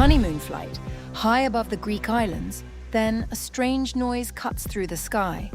honeymoon flight, high above the Greek islands, then a strange noise cuts through the sky.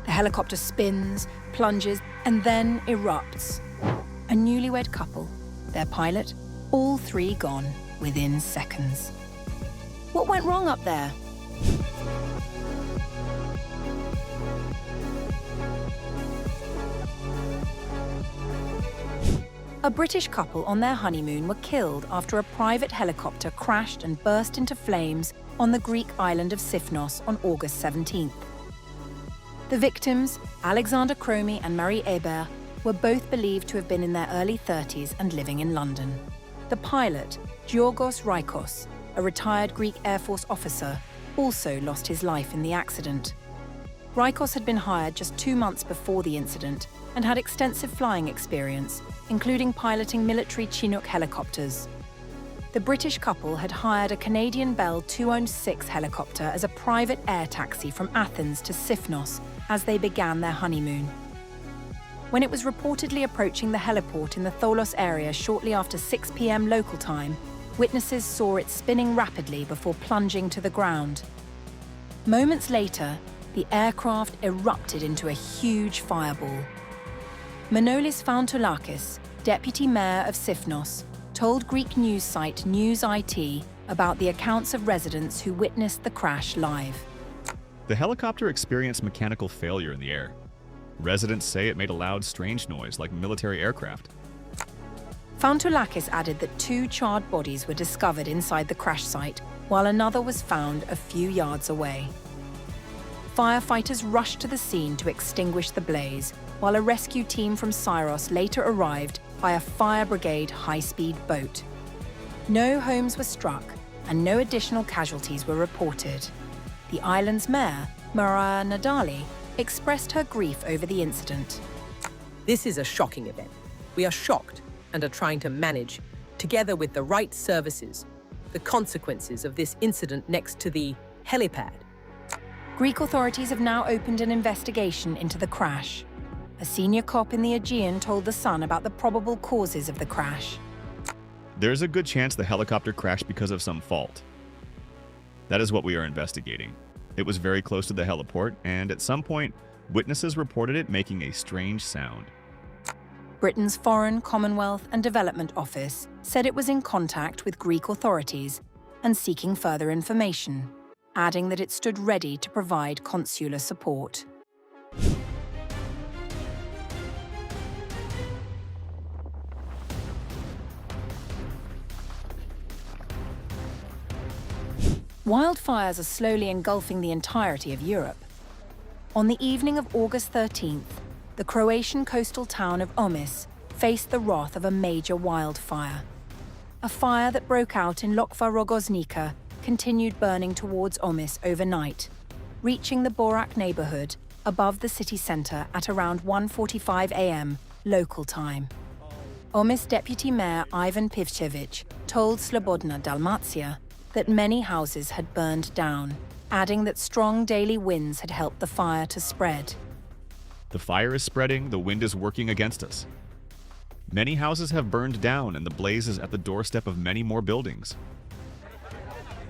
The helicopter spins, plunges, and then erupts. A newlywed couple, their pilot, all three gone within seconds. What went wrong up there? A British couple on their honeymoon were killed after a private helicopter crashed and burst into flames on the Greek island of Sifnos on August 17th. The victims, Alexander Cromie and Marie Ebert, were both believed to have been in their early 30s and living in London. The pilot, Giorgos Raikos, a retired Greek Air Force officer, also lost his life in the accident. Raikos had been hired just 2 months before the incident and had extensive flying experience, including piloting military Chinook helicopters. The British couple had hired a Canadian Bell 206 helicopter as a private air taxi from Athens to Sifnos as they began their honeymoon. When it was reportedly approaching the heliport in the Tholos area shortly after 6 p.m. local time, witnesses saw it spinning rapidly before plunging to the ground. Moments later, the aircraft erupted into a huge fireball. Manolis Fontolakis, deputy mayor of Sifnos, told Greek news site News IT about the accounts of residents who witnessed the crash live. The helicopter experienced mechanical failure in the air. Residents say it made a loud, strange noise like military aircraft. Fontolakis added that 2 charred bodies were discovered inside the crash site, while another was found a few yards away. Firefighters rushed to the scene to extinguish the blaze, while a rescue team from Syros later arrived by a fire brigade high-speed boat. No homes were struck and no additional casualties were reported. The island's mayor, Maria Nadali, expressed her grief over the incident. This is a shocking event. We are shocked and are trying to manage, together with the right services, the consequences of this incident next to the helipad. Greek authorities have now opened an investigation into the crash. A senior cop in the Aegean told The Sun about the probable causes of the crash. There's a good chance the helicopter crashed because of some fault. That is what we are investigating. It was very close to the heliport, and at some point, witnesses reported it making a strange sound. Britain's Foreign, Commonwealth and Development Office said it was in contact with Greek authorities and seeking further information, adding that it stood ready to provide consular support. Wildfires are slowly engulfing the entirety of Europe. On the evening of August 13th, the Croatian coastal town of Omis faced the wrath of a major wildfire. A fire that broke out in Lokva Rogoznica continued burning towards Omis overnight, reaching the Borac neighborhood above the city center at around 1:45 a.m. local time. Omis Deputy Mayor Ivan Pivchevich told Slobodna Dalmatia that many houses had burned down, adding that strong daily winds had helped the fire to spread. The fire is spreading, the wind is working against us. Many houses have burned down and the blaze is at the doorstep of many more buildings.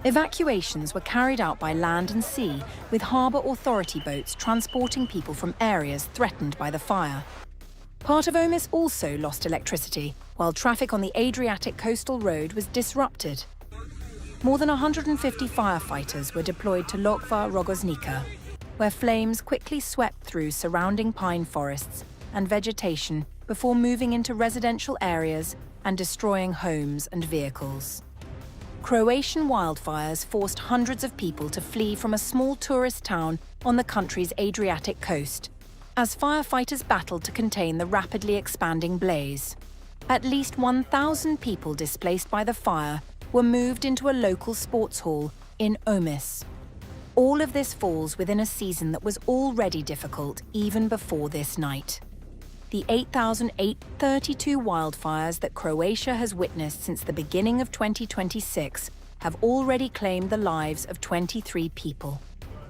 Evacuations were carried out by land and sea, with harbour authority boats transporting people from areas threatened by the fire. Part of Omis also lost electricity, while traffic on the Adriatic coastal road was disrupted. More than 150 firefighters were deployed to Lokva Rogoznica, where flames quickly swept through surrounding pine forests and vegetation before moving into residential areas and destroying homes and vehicles. Croatian wildfires forced hundreds of people to flee from a small tourist town on the country's Adriatic coast, as firefighters battled to contain the rapidly expanding blaze. At least 1,000 people displaced by the fire were moved into a local sports hall in Omis. All of this falls within a season that was already difficult even before this night. The 8,832 wildfires that Croatia has witnessed since the beginning of 2026 have already claimed the lives of 23 people.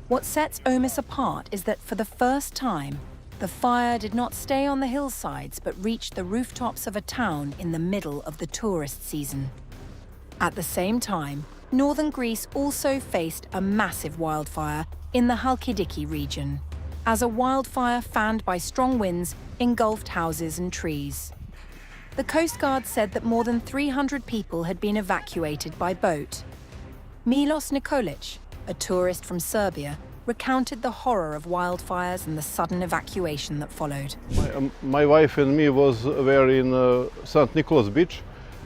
What sets Omis apart is that for the first time, the fire did not stay on the hillsides but reached the rooftops of a town in the middle of the tourist season. At the same time, northern Greece also faced a massive wildfire in the Halkidiki region, as a wildfire fanned by strong winds engulfed houses and trees. The Coast Guard said that more than 300 people had been evacuated by boat. Milos Nikolic, a tourist from Serbia, recounted the horror of wildfires and the sudden evacuation that followed. My wife and me were in St. Nicholas Beach,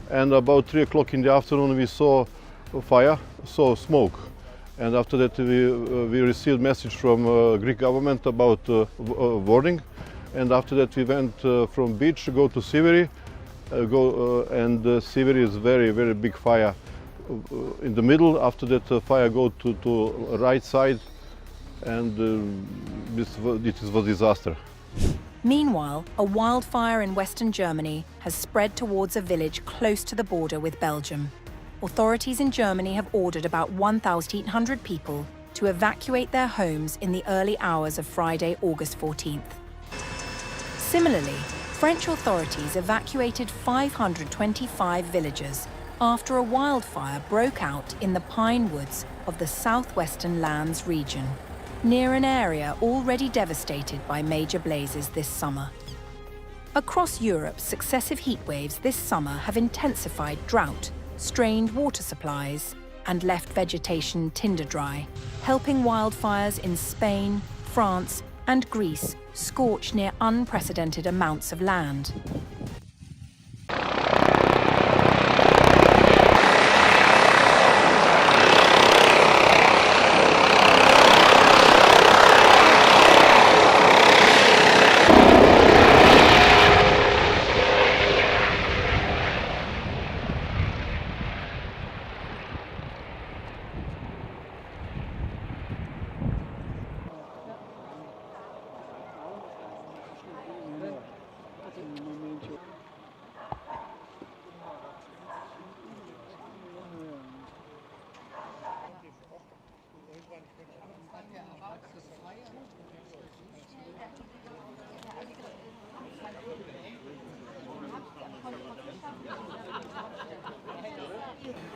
and about 3 o'clock in the afternoon we saw fire, saw smoke. And after that we received message from Greek government about warning. And after that we went from beach to go to Siviri, and Siviri is very, very big fire. In the middle, after that fire go to right side, and it was a disaster. Meanwhile, a wildfire in western Germany has spread towards a village close to the border with Belgium. Authorities in Germany have ordered about 1,800 people to evacuate their homes in the early hours of Friday, August 14th. Similarly, French authorities evacuated 525 villagers after a wildfire broke out in the pine woods of the southwestern Lands region, near an area already devastated by major blazes this summer. Across Europe, successive heatwaves this summer have intensified drought, strained water supplies, and left vegetation tinder dry, helping wildfires in Spain, France, and Greece scorch near unprecedented amounts of land.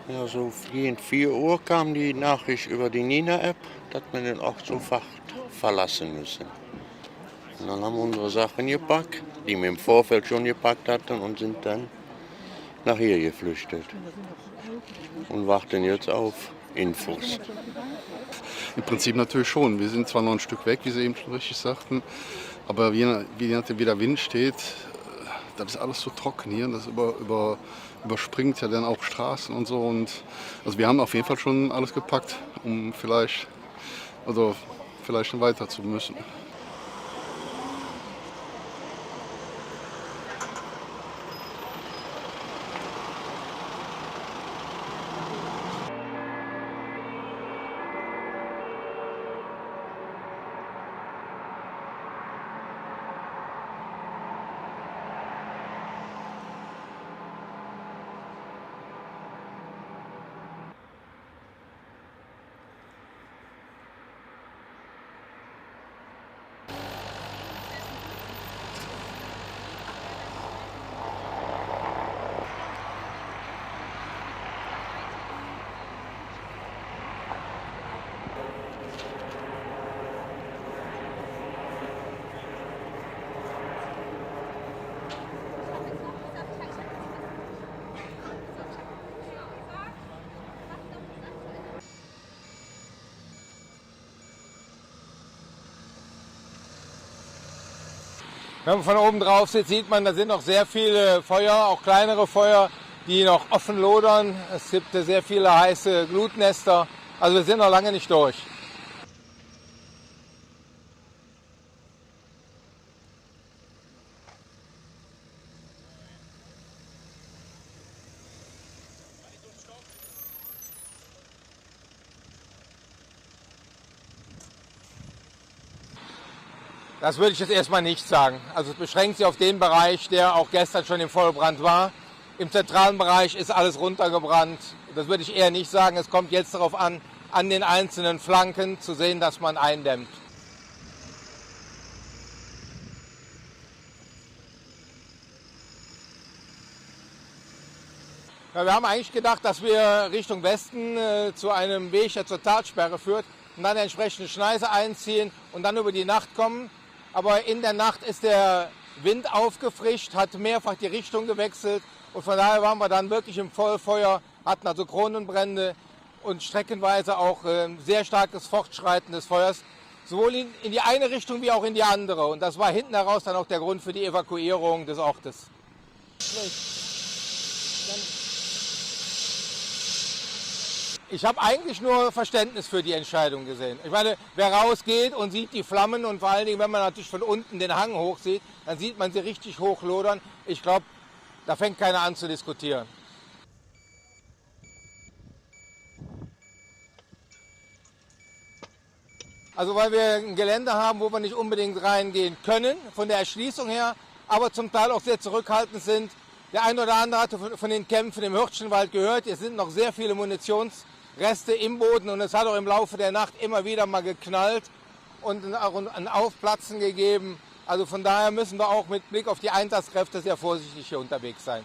Ja, so gegen 4 Uhr kam die Nachricht über die Nina-App, dass wir den Ort sofort verlassen müssen. Und dann haben wir unsere Sachen gepackt, die wir im Vorfeld schon gepackt hatten, und sind dann nach hier geflüchtet. Und warten jetzt auf Infos. Im Prinzip natürlich schon. Wir sind zwar noch ein Stück weg, wie Sie eben schon richtig sagten, aber je nachdem, wie der Wind steht, das ist alles so trocken hier. Das überspringt ja dann auch Straßen und so. Und also wir haben auf jeden Fall schon alles gepackt, um vielleicht weiter zu müssen. Wenn man von oben drauf sitzt, sieht man, da sind noch sehr viele Feuer, auch kleinere Feuer, die noch offen lodern. Es gibt sehr viele heiße Glutnester. Also wir sind noch lange nicht durch. Das würde ich jetzt erstmal nicht sagen. Also es beschränkt sich auf den Bereich, der auch gestern schon im Vollbrand war. Im zentralen Bereich ist alles runtergebrannt. Das würde ich eher nicht sagen. Es kommt jetzt darauf an den einzelnen Flanken zu sehen, dass man eindämmt. Ja, wir haben eigentlich gedacht, dass wir Richtung Westen zu einem Weg, der zur Talsperre führt, und dann entsprechend Schneise einziehen und dann über die Nacht kommen. Aber in der Nacht ist der Wind aufgefrischt, hat mehrfach die Richtung gewechselt und von daher waren wir dann wirklich im Vollfeuer, hatten also Kronenbrände und streckenweise auch sehr starkes Fortschreiten des Feuers, sowohl in die eine Richtung wie auch in die andere. Und das war hinten heraus dann auch der Grund für die Evakuierung des Ortes. Ich habe eigentlich nur Verständnis für die Entscheidung gesehen. Ich meine, wer rausgeht und sieht die Flammen und vor allen Dingen, wenn man natürlich von unten den Hang hoch sieht, dann sieht man sie richtig hochlodern. Ich glaube, da fängt keiner an zu diskutieren. Also weil wir ein Gelände haben, wo wir nicht unbedingt reingehen können, von der Erschließung her, aber zum Teil auch sehr zurückhaltend sind. Der eine oder andere hatte von den Kämpfen im Hirschenwald gehört, es sind noch sehr viele Munitionsreste im Boden und es hat auch im Laufe der Nacht immer wieder mal geknallt und auch ein Aufplatzen gegeben. Also von daher müssen wir auch mit Blick auf die Einsatzkräfte sehr vorsichtig hier unterwegs sein.